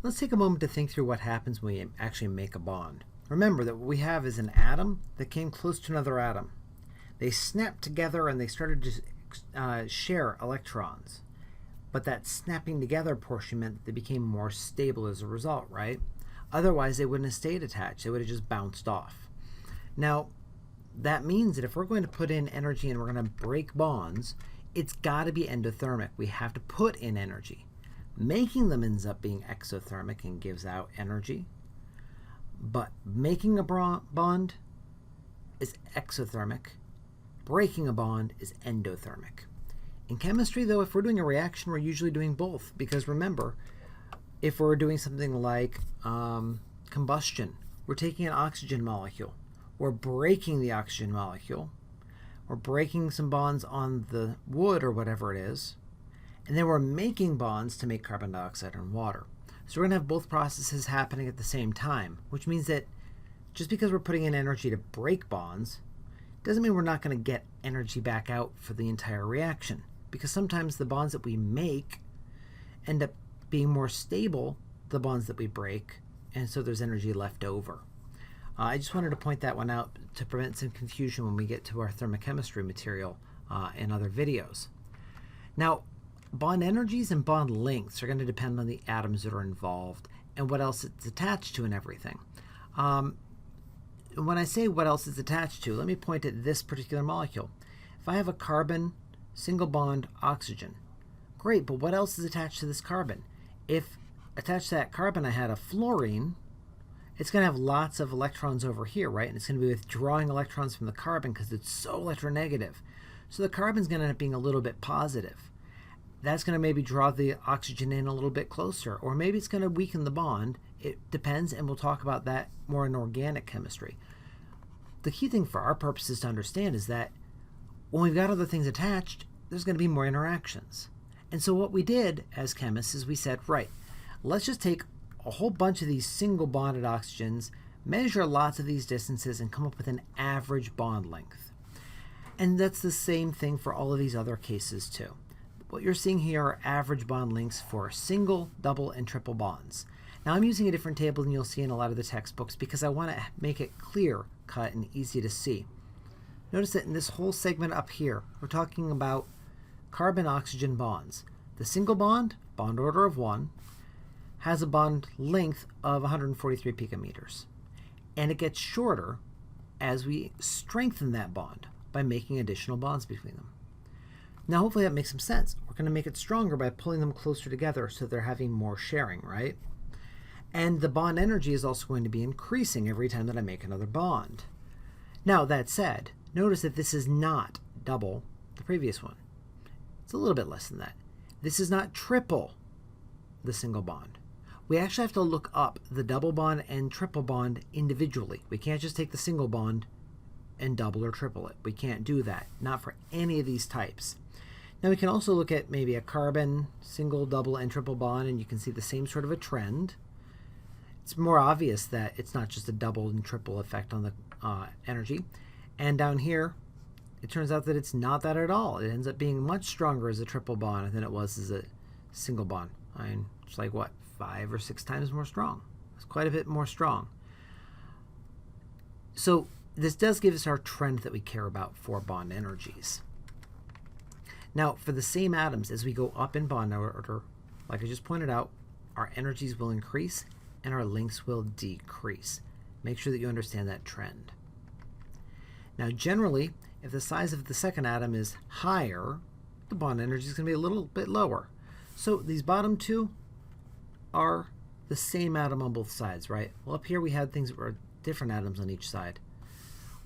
Let's take a moment to think through what happens when we actually make a bond. Remember that what we have is an atom that came close to another atom. They snapped together and they started to share electrons. But that snapping together portion meant that they became more stable as a result, right? Otherwise, they wouldn't have stayed attached. They would have just bounced off. Now, that means that if we're going to put in energy and we're going to break bonds, it's got to be endothermic. We have to put in energy. Making them ends up being exothermic and gives out energy. But making a bond is exothermic. Breaking a bond is endothermic. In chemistry, though, if we're doing a reaction, we're usually doing both. Because remember, if we're doing something like combustion, we're taking an oxygen molecule. We're breaking the oxygen molecule. We're breaking some bonds on the wood or whatever it is. And then we're making bonds to make carbon dioxide and water. So we're going to have both processes happening at the same time, which means that just because we're putting in energy to break bonds doesn't mean we're not going to get energy back out for the entire reaction. Because sometimes the bonds that we make end up being more stable than the bonds that we break, and so there's energy left over. I just wanted to point that one out to prevent some confusion when we get to our thermochemistry material in other videos. Now, bond energies and bond lengths are going to depend on the atoms that are involved and what else it's attached to and everything. When I say what else it's attached to, let me point at this particular molecule. If I have a carbon, single bond, oxygen, great, but what else is attached to this carbon? If attached to that carbon I had a fluorine, it's going to have lots of electrons over here, right? And it's going to be withdrawing electrons from the carbon because it's so electronegative. So the carbon's going to end up being a little bit positive. That's going to maybe draw the oxygen in a little bit closer, or maybe it's going to weaken the bond. It depends, and we'll talk about that more in organic chemistry. The key thing for our purposes to understand is that when we've got other things attached, there's going to be more interactions. And so what we did as chemists is we said, right, let's just take a whole bunch of these single bonded oxygens, measure lots of these distances, and come up with an average bond length. And that's the same thing for all of these other cases too. What you're seeing here are average bond lengths for single, double, and triple bonds. Now I'm using a different table than you'll see in a lot of the textbooks because I want to make it clear cut and easy to see. Notice that in this whole segment up here, we're talking about carbon-oxygen bonds. The single bond, bond order of 1, has a bond length of 143 picometers. And it gets shorter as we strengthen that bond by making additional bonds between them. Now hopefully that makes some sense. We're going to make it stronger by pulling them closer together so they're having more sharing, right? And the bond energy is also going to be increasing every time that I make another bond. Now that said, notice that this is not double the previous one. It's a little bit less than that. This is not triple the single bond. We actually have to look up the double bond and triple bond individually. We can't just take the single bond and double or triple it. We can't do that, not for any of these types. Now we can also look at maybe a carbon, single, double, and triple bond, and you can see the same sort of a trend. It's more obvious that it's not just a double and triple effect on the energy. And down here, it turns out that it's not that at all. It ends up being much stronger as a triple bond than it was as a single bond. I mean, it's like, what, 5 or 6 times more strong. It's quite a bit more strong. So this does give us our trend that we care about for bond energies. Now, for the same atoms, as we go up in bond order, like I just pointed out, our energies will increase and our lengths will decrease. Make sure that you understand that trend. Now, generally, if the size of the second atom is higher, the bond energy is going to be a little bit lower. So these bottom two are the same atom on both sides, right? Well, up here we had things that were different atoms on each side.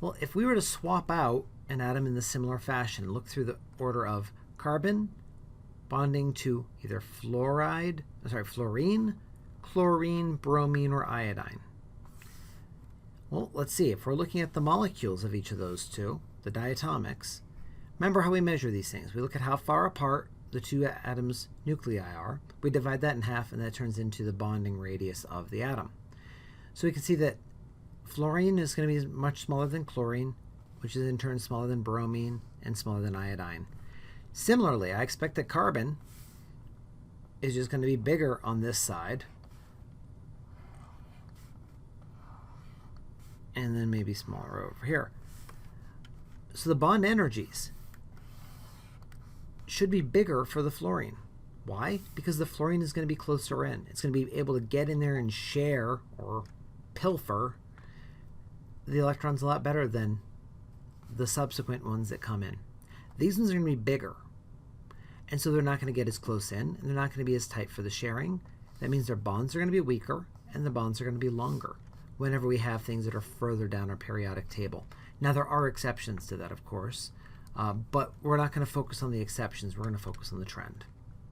Well, if we were to swap out an atom in the similar fashion, look through the order of carbon bonding to either fluorine, chlorine, bromine, or iodine. Well, let's see. If we're looking at the molecules of each of those two, the diatomics, remember how we measure these things. We look at how far apart the two atoms' nuclei are. We divide that in half, and that turns into the bonding radius of the atom. So we can see that fluorine is going to be much smaller than chlorine, which is in turn smaller than bromine and smaller than iodine. Similarly, I expect that carbon is just going to be bigger on this side and then maybe smaller over here. So the bond energies should be bigger for the fluorine. Why? Because the fluorine is going to be closer in. It's going to be able to get in there and share or pilfer the electrons a lot better than the subsequent ones that come in. These ones are going to be bigger, and so they're not going to get as close in, and they're not going to be as tight for the sharing. That means their bonds are going to be weaker, and the bonds are going to be longer whenever we have things that are further down our periodic table. Now, there are exceptions to that, of course, but we're not going to focus on the exceptions. We're going to focus on the trend.